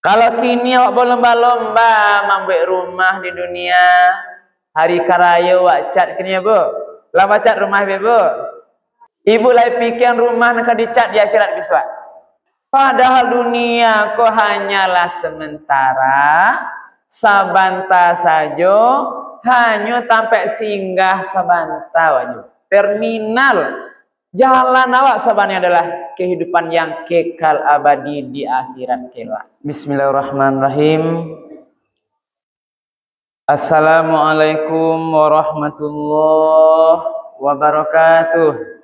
Kalau kini awak berlomba-lomba membuat rumah di dunia, hari karaya awak cat kini ya bu. Lama cat rumah ibu. Ibu lagi pikir rumah nak dicat di akhirat bisa. Padahal dunia kau hanyalah sementara, sabanta saja, hanya sampai singgah sabanta wajib. Terminal jalan awak sabannya adalah kehidupan yang kekal abadi di akhirat kelak. Bismillahirrahmanirrahim. Assalamualaikum warahmatullahi wabarakatuh.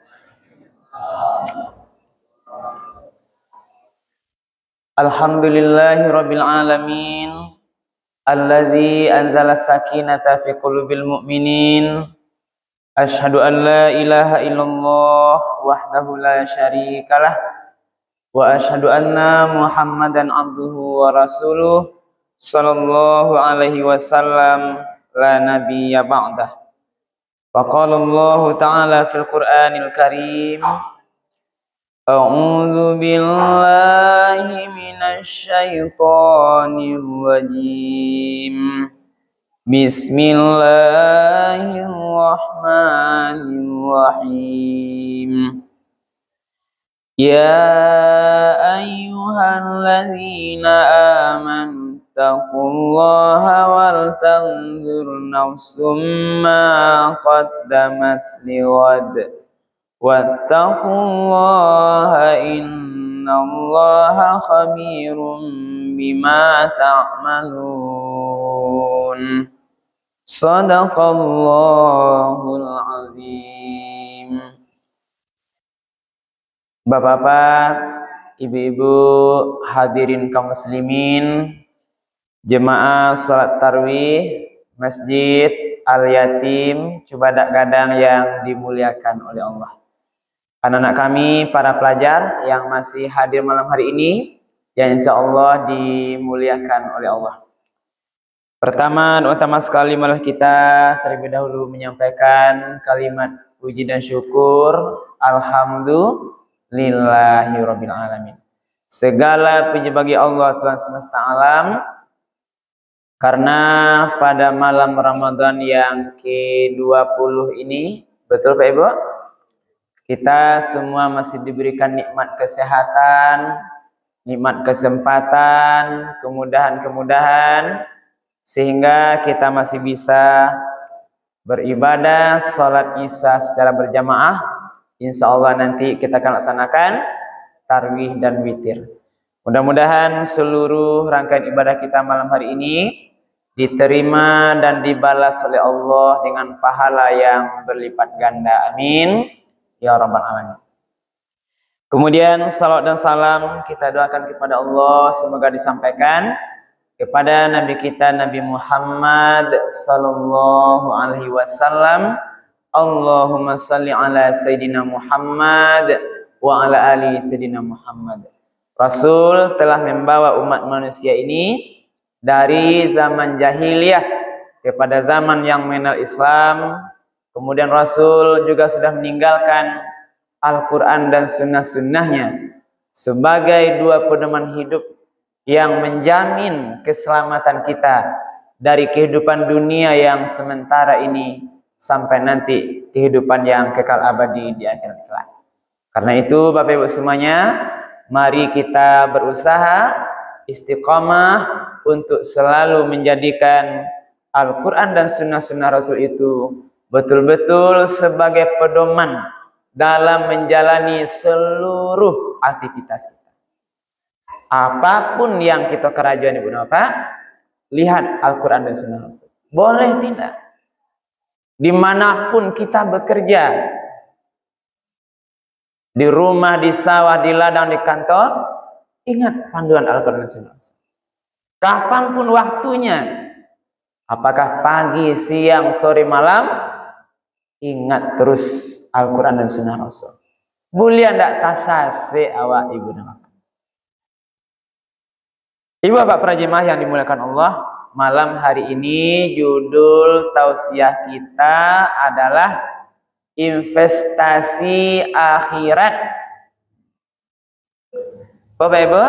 Alhamdulillahi rabbil alamin, alladzi anzala sakinata fi qulubil mu'minin. Asyhadu an la ilaha illallah wahdahu la syarikalah wa asyhadu anna Muhammadan abduhu wa rasuluh sallallahu alaihi wasallam la nabiyya ba'dah. Wa qala Allah ta'ala fil Qur'anil Karim, a'udzu billahi minasy syaithanir rajim. Bismillahirrahmanirrahim. Ya ayyuhalladzina amanu taqullaha wal tanzur nafsum ma qaddamat liwad wattaqullaha innallaha khabirum bima ta'malun. Sadaqallahul azim. Bapak-bapak, ibu-ibu, hadirin kaum muslimin, jemaah salat tarawih Masjid Al-Yatim Cibadak Gadang yang dimuliakan oleh Allah. Anak-anak kami, para pelajar yang masih hadir malam hari ini, yang insya Allah dimuliakan oleh Allah. Pertama dan utama sekali malah kita terlebih dahulu menyampaikan kalimat puji dan syukur. Alhamdulillahirabbil alamin. Segala puji bagi Allah Tuhan semesta alam, karena pada malam Ramadan yang ke-20 ini, betul Pak Ibu, kita semua masih diberikan nikmat kesehatan, nikmat kesempatan, kemudahan-kemudahan, sehingga kita masih bisa beribadah salat Isya secara berjamaah. Insya Allah nanti kita akan laksanakan tarawih dan witir. Mudah-mudahan seluruh rangkaian ibadah kita malam hari ini diterima dan dibalas oleh Allah dengan pahala yang berlipat ganda. Amin ya rabbal alamin. Kemudian salawat dan salam kita doakan kepada Allah, semoga disampaikan kepada Nabi kita Nabi Muhammad sallallahu alaihi wasallam. Allahumma salli ala Sayyidina Muhammad wa ala ali Sayyidina Muhammad. Rasul telah membawa umat manusia ini dari zaman jahiliyah kepada zaman yang mengenal Islam. Kemudian Rasul juga sudah meninggalkan Al-Quran dan sunnah-sunnahnya sebagai dua pedoman hidup yang menjamin keselamatan kita dari kehidupan dunia yang sementara ini sampai nanti kehidupan yang kekal abadi di akhirat kelak. Karena itu Bapak Ibu semuanya, mari kita berusaha istiqamah untuk selalu menjadikan Al-Quran dan sunnah-sunnah Rasul itu betul-betul sebagai pedoman dalam menjalani seluruh aktivitas kita. Apapun yang kita kerjakan Ibu Bapak, lihat Al-Quran dan Sunnah Rasul. Boleh tidak? Dimanapun kita bekerja, di rumah, di sawah, di ladang, di kantor, ingat panduan Al-Quran dan Sunnah Rasul. Kapanpun waktunya, apakah pagi, siang, sore, malam, ingat terus Al-Quran dan Sunnah Rasul. Mulia ndak tasase awak Ibu dan Bapak. Ibu bapak para jemaah yang dimuliakan Allah, malam hari ini judul tausiah kita adalah investasi akhirat. Bapak Ibu,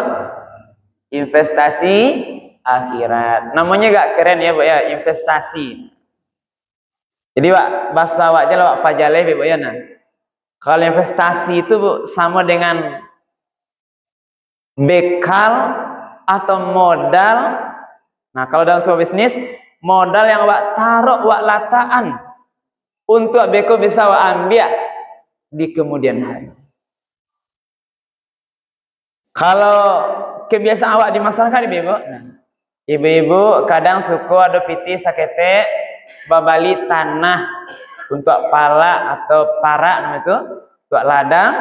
investasi akhirat. Namanya gak keren ya, Bu ya, investasi. Jadi Pak, bahasa awaknya lah Pak Pajale, Bu ya. Nah, kalau investasi itu Bu sama dengan bekal atau modal. Nah, kalau dalam sebuah bisnis, modal yang Wak taruh, Wak lataan untuk beko bisa Wak ambil di kemudian hari. Kalau kebiasaan awak di masyarakat ibu, ibu-ibu kadang suka ada piti sakete babali tanah untuk pala atau para nama itu, untuk ladang,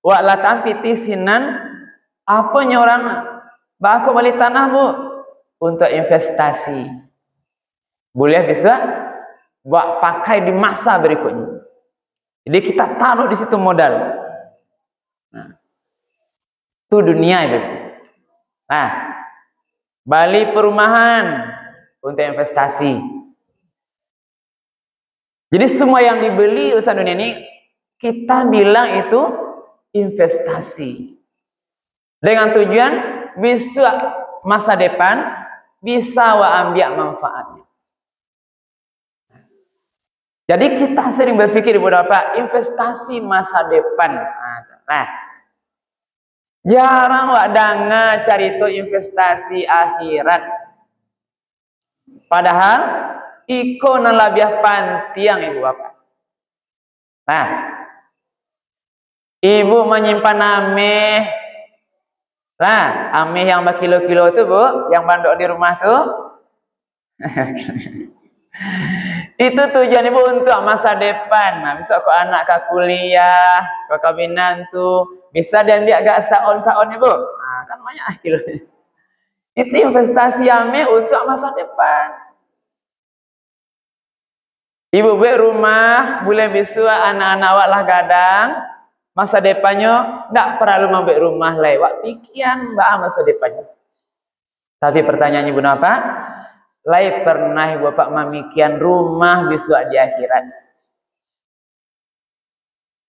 Wak lataan piti sinan apa orang baku bali tanah Bu untuk investasi. Boleh bisa buat pakai di masa berikutnya. Jadi kita taruh di situ modal. Nah, itu dunia itu. Nah, bali perumahan untuk investasi. Jadi semua yang dibeli usaha dunia ini kita bilang itu investasi. Dengan tujuan bisa masa depan bisa ambil manfaatnya. Jadi kita sering berpikir beberapa investasi masa depan. Nah, jarang danga cari itu investasi akhirat. Padahal iko nan labiah pantiang ibu bapak. Nah, ibu menyimpan ameh. Nah, ameh yang berkilo-kilo itu Bu, yang bandok di rumah tuh. Itu tujuan ibu untuk masa depan. Nah, bisa kok anak ke kuliah, ke kawinan tuh, bisa dan dia agak saon-saon ibu. Nah, kan banyak kilo. Itu investasi ame untuk masa depan. Ibu buat rumah, boleh bisa anak-anak awak lah gadang. Masa depannya tidak perlu membuat rumah lewat pikiran masa depannya. Tapi pertanyaannya Bu apa? Lai pernah Bapak memikian rumah bisa di akhirat.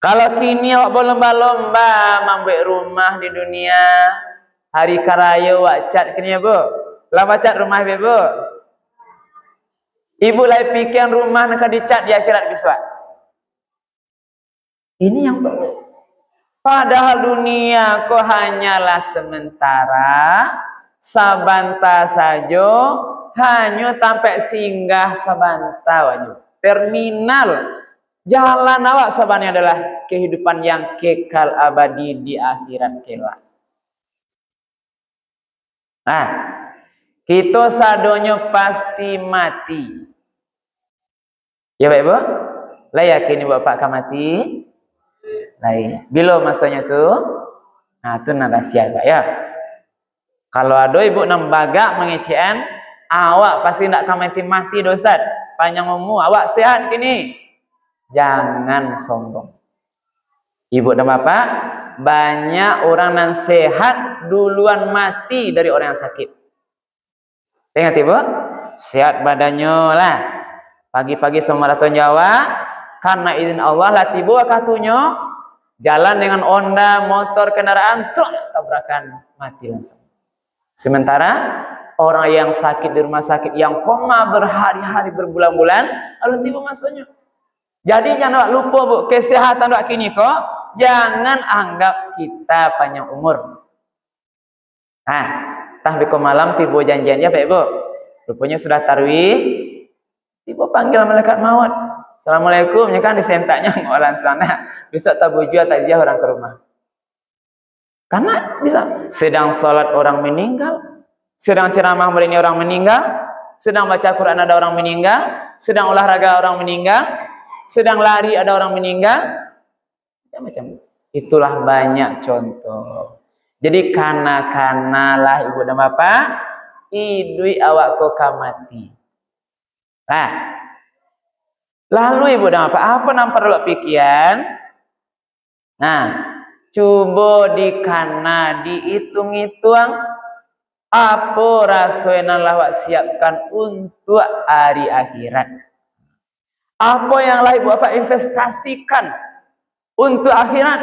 Kalau kini awak berlomba-lomba membuat rumah di dunia, hari karaya awak cat kini Bu. Lama cat rumah Bu. Ibu lai pikiran rumah nak dicat di akhirat bisa. Ini yang perlu. Padahal dunia kok hanyalah sementara, sabanta saja. Hanya sampai singgah sabanta wajib. Terminal jalan awak sabannya adalah kehidupan yang kekal abadi di akhirat kelak. Nah, kita sadonyo pasti mati. Ya Pak Ibu? Lah yakin Bapak akan mati? Lah, bila masanya tuh? Nah, itu rahasia Pak ya. Kalau ada ibu nambaga mengecean, awak pasti tidak akan mati dosa. Panjang umur, awak sehat kini. Jangan sombong. Ibu dan bapak, banyak orang yang sehat duluan mati dari orang yang sakit. Ingat ibu, sehat badannya lah. Pagi-pagi semaraton Jawa, karena izin Allah lah tiba katunya, jalan dengan onda, motor, kendaraan, truk tabrakan, mati langsung. Sementara orang yang sakit di rumah sakit yang koma berhari-hari berbulan-bulan lalu tiba masuknya. Jadi jangan lupa Bu, kesehatan wak kini kok jangan anggap kita panjang umur. Nah, tah beko malam tiba janjiannya Pak Ibu. Rupanya sudah tarwih, tiba panggil malaikat maut. Assalamualaikum, ya kan disentaknya orang sana. Besok tabuju takziah orang ke rumah. Karena bisa sedang sholat orang meninggal, sedang ceramah ini orang meninggal, sedang baca Quran ada orang meninggal, sedang olahraga orang meninggal, sedang lari ada orang meninggal, macam-macam. Itulah banyak contoh. Jadi kana-kanalah ibu dan bapak, idui awak ko kamati. Nah, lalu ibu dan bapak apa nampak dulu pikiran? Nah, coba dikana dihitung-hitung apa rasanya lawak siapkan untuk hari akhirat. Apa yang lah ibu bapak investasikan untuk akhirat.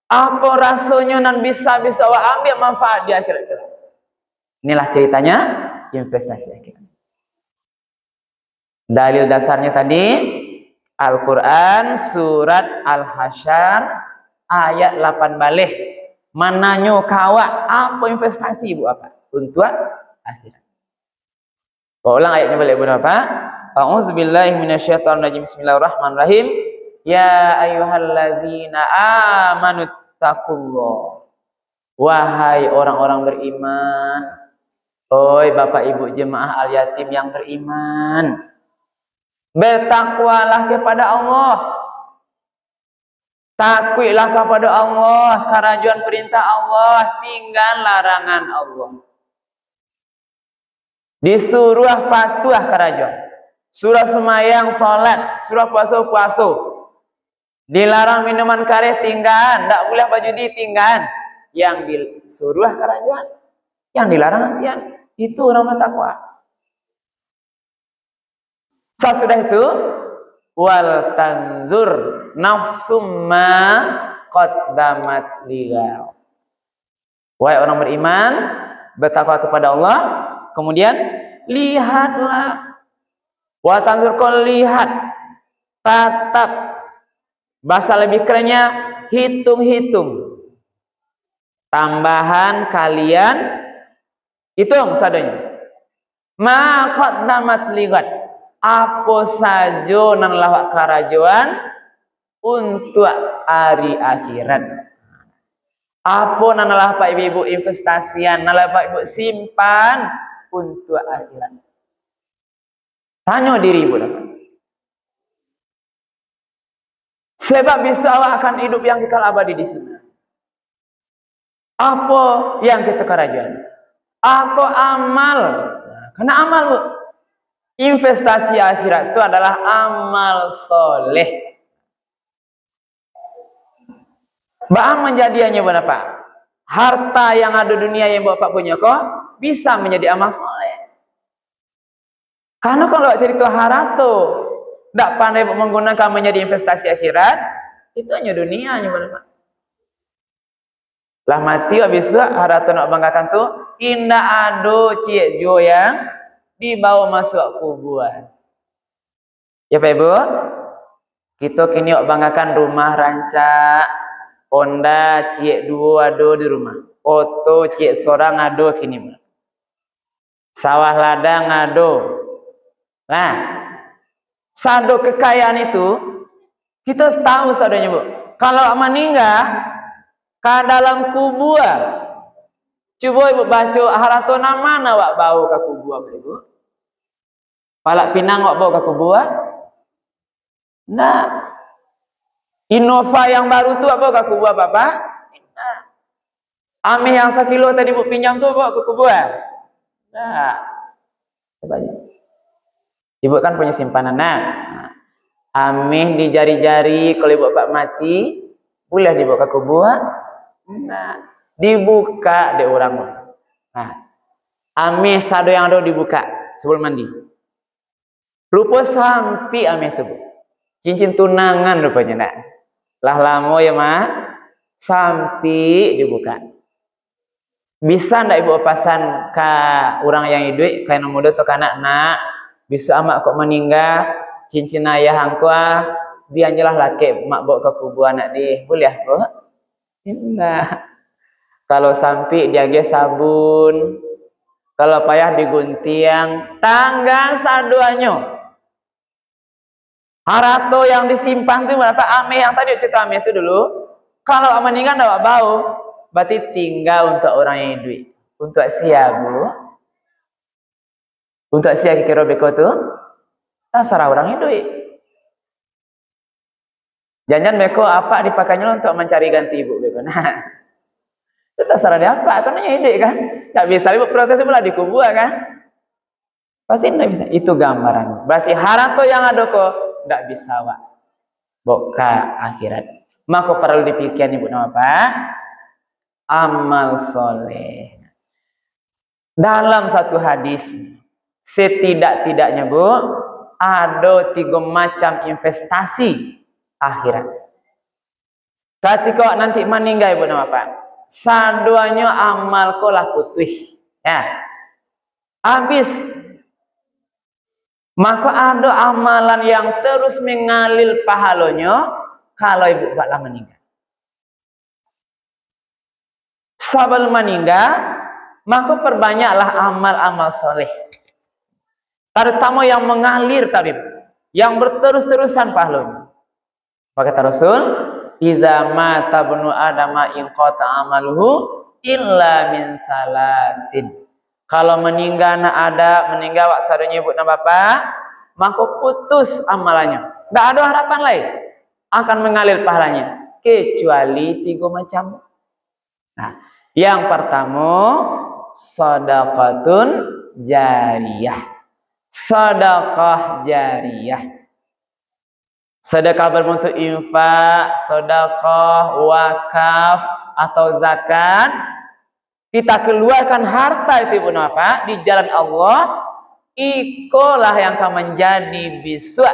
Apa rasanya nan bisa awak ambil manfaat di akhirat. Inilah ceritanya investasi akhirat. Dalil dasarnya tadi Al-Quran surat Al-Hasyr ayat 8 balik. Mananyo kawa apa investasi ibu apa? Untuk akhirat. Ulang ayatnya balik berapa? A'udzubillahi minasyaitonirrajim. Bismillahirrahmanirrahim. Ya ayyuhallazina amanu taqullah. Wahai orang-orang beriman. Oi Bapak Ibu jemaah al-yatim yang beriman. Bertakwalah kepada Allah. Takwiklah kepada Allah, kerajuan perintah Allah, tinggal larangan Allah. Disuruh patuh kerajuan. Surah semayang salat, surah puasa. Dilarang minuman kare tinggal, tak boleh baju ditinggal. Yang disuruh kerajuan, yang dilarang hatian. Itu orang bertakwa. Sesudah itu wal tanzur nafsum ma qaddamat lighad. Wahai orang beriman, bertakwa kepada Allah, kemudian lihatlah. Wa tanzur kau lihat, tatap. Bahasa lebih kerennya hitung-hitung. Tambahan kalian hitung sadanya. Ma qaddamat lighad. Apa saja nang lawak kerajuan untuk hari akhirat. Apa nang lah Pak Ibu investasian, nang lah Pak Ibu simpan untuk akhirat. Tanya diri ibu. Sebab bisa awak akan hidup yang kekal abadi di sini. Apa yang kita kerajuan? Apa amal? Karena amal bu. Investasi akhirat itu adalah amal soleh. Baam menjadiannya berapa? Harta yang ada dunia yang bapak punya kok bisa menjadi amal soleh. Karena kalau cerita harato, tidak pandai menggunakan menjadi investasi akhirat, itu hanya dunia hanya berapa? Lah mati habis itu harato nak banggakan tuh indah ado cie jo yang dibawa masuk kuburan. Ya Pak Ibu, kita kini banggakan rumah rancak, Honda cie dua ado di rumah, Oto cie seorang ado kini, sawah ladang ado. Nah, sado kekayaan itu kita tahu sadonya bu. Kalau meninggal ke dalam kuburan. Coba ibu baca harato nama na wak bau ke kubur ibu. Palak Pinang wak bau ke kubur. Nah, Innova yang baru tu wak bau ke kubur bapak. Nah, Amih yang 1 kilo tadi ibu pinjam tu bawa ke kubur. Nah, coba aja. Ibu kan punya simpanan. Nah, Amih di jari-jari kalau ibu bapak mati boleh dibawa ke kubur. Nah. Dibuka deh orang. Nah, ameh sado yang ada dibuka sebelum mandi. Rupa sampai ameh tu, cincin tunangan rupanya nak. Lah lama ya mak, sampai dibuka. Bisa ndak ibu pasan ke orang yang hidup, ke yang muda atau ke anak-anak, bisa amak kok meninggal, cincin ayah angku biar jelas laki mak bawa ke kubur anak di, boleh bu? Nah. Kalau sampai diage sabun, kalau payah diguntiang, tanggal saduanyo. Harato yang disimpan itu berapa? Ameh yang tadi cerita ameh itu dulu. Kalau meninggal tidak bau, berarti tinggal untuk orang yang hidup. Untuk siapa bu? Untuk siapa kira beko tu? Terserah orang hidup. Jangan beko apa dipakainya untuk mencari ganti ibu beko. Nah. Itu terserah dia apa, karena hidup kan. Tak bisa ibu protes pula dikubur kan. Pasti tidak bisa. Itu gambaran. Berarti harato yang ada kok tidak bisa wak. Boka akhirat. Maka perlu dipikirkan ibu nama apa? Amal soleh. Dalam satu hadis, setidak-tidaknya bu, ada 3 macam investasi akhirat. Ketika nanti meninggal ibu nama apa? Saduanya amal kolah putih. Ya. habis. Maka ada amalan yang terus mengalir pahalanya kalau ibu bapak lah meninggal. Sebelum meninggal, maka perbanyaklah amal-amal soleh. Terutama yang mengalir tadi, yang berterus-terusan pahalanya. Maka kata Rasul, "Iza mata ibnu Adama in qata amaluhu illa min salasin." Kalau meninggal wak sadonya ibu dan bapak, maka putus amalannya. Tidak ada harapan lain akan mengalir pahalanya kecuali 3 macam. Nah, yang pertama sedekahun jariyah. Sedekah jariyah. Sedekah berbentuk infak, sedekah, wakaf atau zakat. Kita keluarkan harta itu ibu bapak di jalan Allah, ikolah yang akan menjadi besok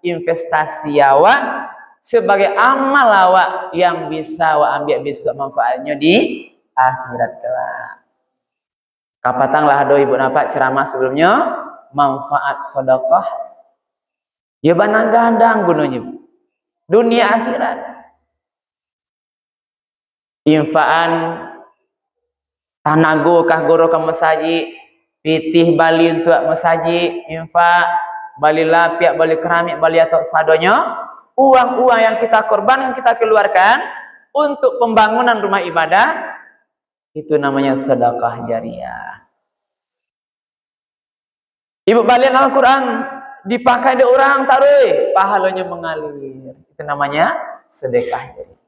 investasi awak sebagai amal awak yang bisa awak ambil besok manfaatnya di akhirat kelak. Kapatanglah do ibu bapak ceramah sebelumnya manfaat sedekah. Ya banang-gandang gunanya dunia akhirat. Infaan tanago kah goro ke masjid, pitih bali untuk masjid, infak bali lapiak, bali keramik, bali atau sadonya, uang-uang yang kita korban, yang kita keluarkan untuk pembangunan rumah ibadah, itu namanya sedekah jariyah. Ibu balian Al-Quran dipakai di orang taruh, pahalanya mengalir, itu namanya sedekah jariyah.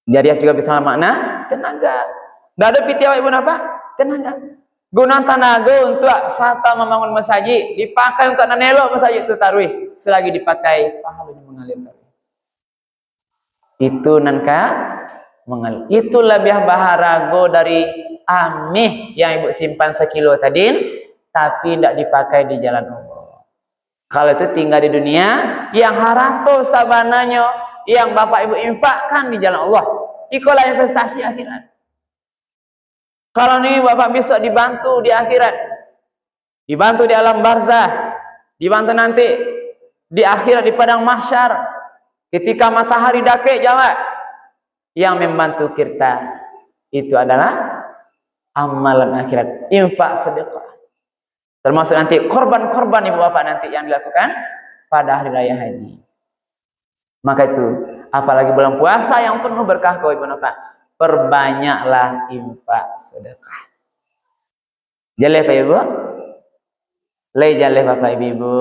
Jariyah juga bisa makna tenaga. Tidak ada piti awak ibu apa? Tenaga. Guna tenaga untuk sata membangun masjid, dipakai untuk nanelok masjid itu taruh. Selagi dipakai, pahalanya mengalir. Itu nanka mengalir. Itu lebih baharago dari amih yang ibu simpan 1 kilo tadi, tapi tidak dipakai di jalan Allah. Kalau itu tinggal di dunia, yang harato sabananya, yang bapak ibu infakkan di jalan Allah, ikulah investasi akhirat. Kalau nih bapak besok dibantu di akhirat, dibantu di alam barzah, dibantu nanti di akhirat di padang mahsyar, ketika matahari dakek jawab, yang membantu kita itu adalah amalan akhirat, infak sedekah. Termasuk nanti korban-korban ibu bapak nanti yang dilakukan pada hari raya haji. Maka itu, apalagi bulan puasa yang penuh berkah kau ibu bapak, perbanyaklah infak sedekah. Jaleh Pak Ibu? Lay jaleh Bapak Ibu.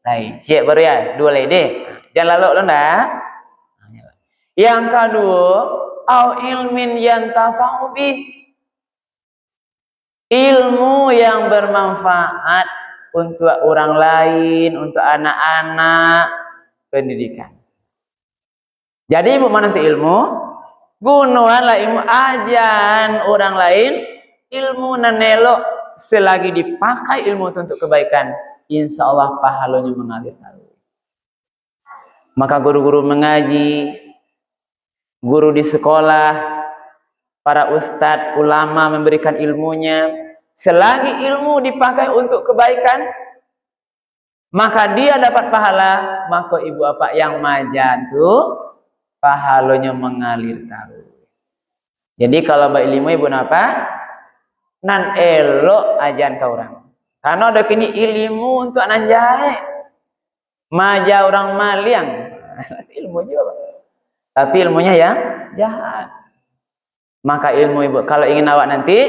Lay, siap baru ya? 2 lay deh. Jangan lalu lo ndak. Yang kedua, au ilmin yantafa'u bih. Ilmu yang bermanfaat untuk orang lain, untuk anak-anak, pendidikan. Jadi ibu mana nanti ilmu? Gunakanlah ilmu ajan orang lain, ilmu nanelok selagi dipakai ilmu untuk kebaikan, insya Allah pahalanya mengalir. Maka guru-guru mengaji, guru di sekolah, para ustadz, ulama memberikan ilmunya, selagi ilmu dipakai untuk kebaikan, maka dia dapat pahala. Maka ibu bapak yang majan tuh pahalanya mengalir tahu. Jadi kalau baik ilmu ibu apa? Nan elok ajan ke orang. Karena ada kini ilmu untuk nanjai. Maja orang maliang. Ilmu juga. Tapi ilmunya yang jahat. Maka ilmu ibu kalau ingin awak nanti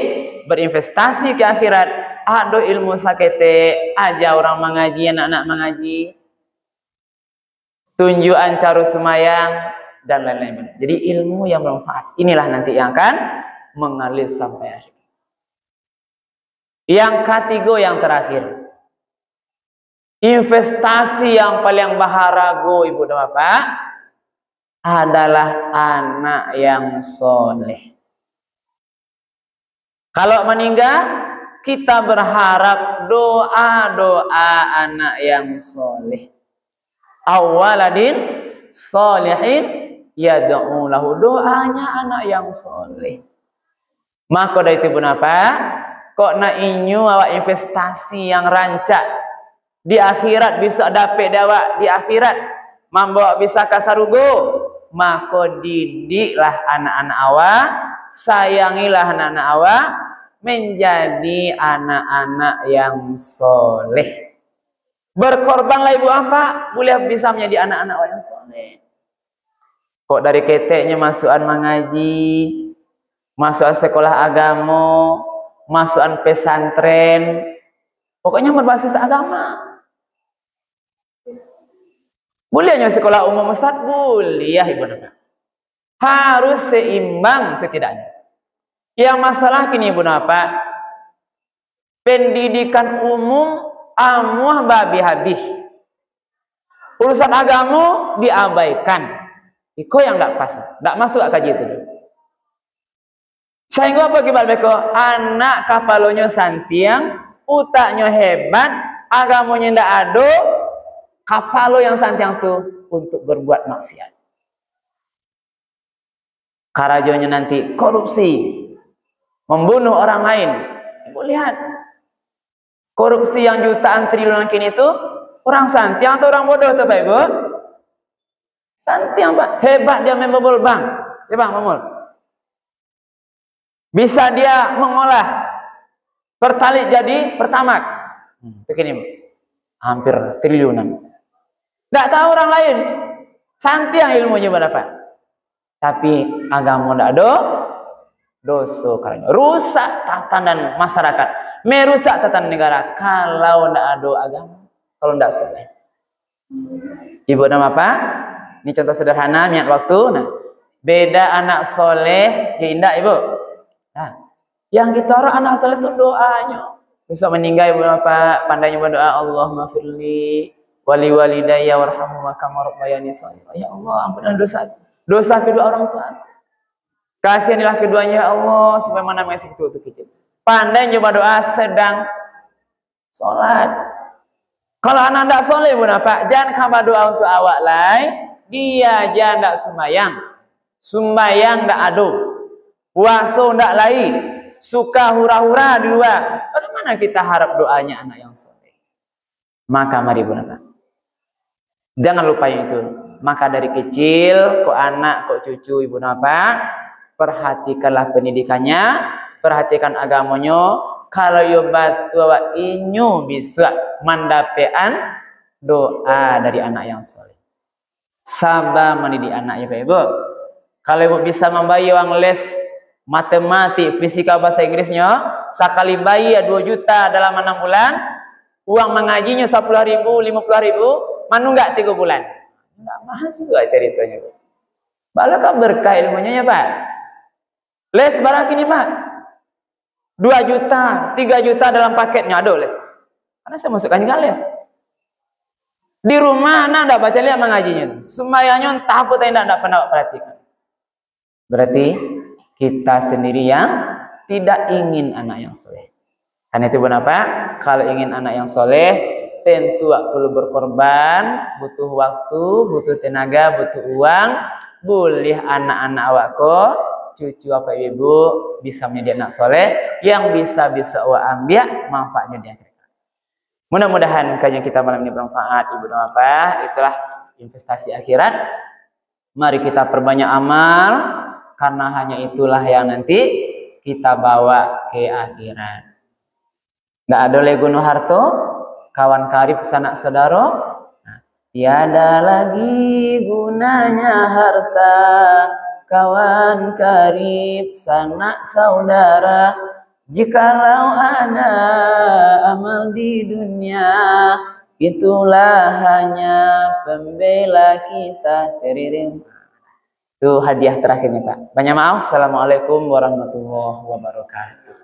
berinvestasi ke akhirat, ada ilmu sakete, aja orang mengaji, anak-anak mengaji. Tunjukan cara semayang dan lain-lain. Jadi ilmu yang bermanfaat inilah nanti yang akan mengalir sampai akhir. Yang ketiga, yang terakhir, investasi yang paling baharago ibu dan bapak adalah anak yang soleh. Kalau meninggal kita berharap doa-doa anak yang soleh. Awaladin solehin yad'u lahu, doanya anak yang soleh. Maka dari itu apa? kok na inyu awak investasi yang rancak di akhirat bisa dapat awak di akhirat membawa bisa kasarugo, maka didiklah anak-anak awak, sayangilah anak-anak awak menjadi anak-anak yang soleh. Berkorbanlah ibu apa boleh bisa menjadi anak-anak yang soleh. Kok dari keteknya masukan mengaji, masukan sekolah agama, masukan pesantren, pokoknya berbasis agama. Bolehnya sekolah umum Ustaz? Boleh ya ibu napa. Harus seimbang setidaknya. Yang masalah kini ibu napa, pendidikan umum amuah babi habis. Urusan agama diabaikan. Iko yang tidak pas, tidak masuk kaji itu. Sehingga apa kibal beko? Anak kapalonyo santiang, utaknya hebat, agamanya tidak ada, kapalo yang santiang tuh untuk berbuat maksiat. Karajonya nanti korupsi, membunuh orang lain. Ibu lihat, korupsi yang jutaan triliunan kini itu orang santiang atau orang bodoh tuh Pak Ibu? Santiang Pak, hebat dia membobol bank, ya Bang Mamul. Bisa dia mengolah pertalit jadi pertamak. Begini, hampir triliunan. Tidak tahu orang lain, santiang ilmunya berapa. Tapi agama tidak ada, dosa karena rusak tatanan masyarakat, merusak tatanan negara. Kalau tidak ada agama, kalau tidak soleh. Ibu nama apa? Ini contoh sederhana, niat waktu. Nah, beda anak soleh, ya indah ibu. Nah, yang kita orang anak soleh itu doanya. Bisa meninggal ibu apa? Pandainya berdoa, Allahumma firli wali walidayya warhamhuma kama rabbayani shaghira. Ya Allah, ampunilah dosa kedua orang tua. Kasihanilah keduanya ya Allah, sebagaimana masih itu kecil. Pandai coba doa sedang sholat. Kalau anak tidak soleh ibu apa? Jangan kamu doa untuk awak lain. Dia jangan tidak sembayang tidak adu, puasa tidak lain, suka hura-hura di luar. Bagaimana kita harap doanya anak yang soleh? Maka mari ibu napa, jangan lupa itu. Maka dari kecil, kok anak, kok cucu ibu napa, perhatikanlah pendidikannya, perhatikan agamanya. Kalau yo batu inyu bisa mandapean doa dari anak yang soleh. Sabar mendidik anaknya Pak Ibu. Kalau ibu bisa membayar uang les matematik, fisika, bahasa Inggrisnya, sekali bayi ya 2 juta dalam 6 bulan, uang mengajinya 10.000, 50.000, manu enggak 3 bulan. Enggak masuk ceritanya Bu. Balakah berkah ilmunya ya Pak. Les barang ini Pak. 2 juta, 3 juta dalam paketnya ada les. Karena saya masukkan enggak les. Di rumah anak tidak baca lihat mengajinya. Sembayangnya entah apa tidak pernah perhatikan. Berarti kita sendiri yang tidak ingin anak yang soleh. Karena itu kenapa? Kalau ingin anak yang soleh, tentu perlu berkorban, butuh waktu, butuh tenaga, butuh uang. Boleh anak-anak awakku, cucu apa ibu bisa menjadi anak soleh yang bisa awak ambil manfaatnya dia. Mudah-mudahan kajian kita malam ini bermanfaat ibu dan bapak. Itulah investasi akhirat. Mari kita perbanyak amal, karena hanya itulah yang nanti kita bawa ke akhirat. Nggak ada lego no harto, kawan karib sanak saudara. Nah, tiada lagi gunanya harta, kawan karib sanak saudara. Jikalau ada amal di dunia, itulah hanya pembela kita. Teriring. Itu hadiah terakhirnya Pak. Banyak maaf. Assalamualaikum warahmatullahi wabarakatuh.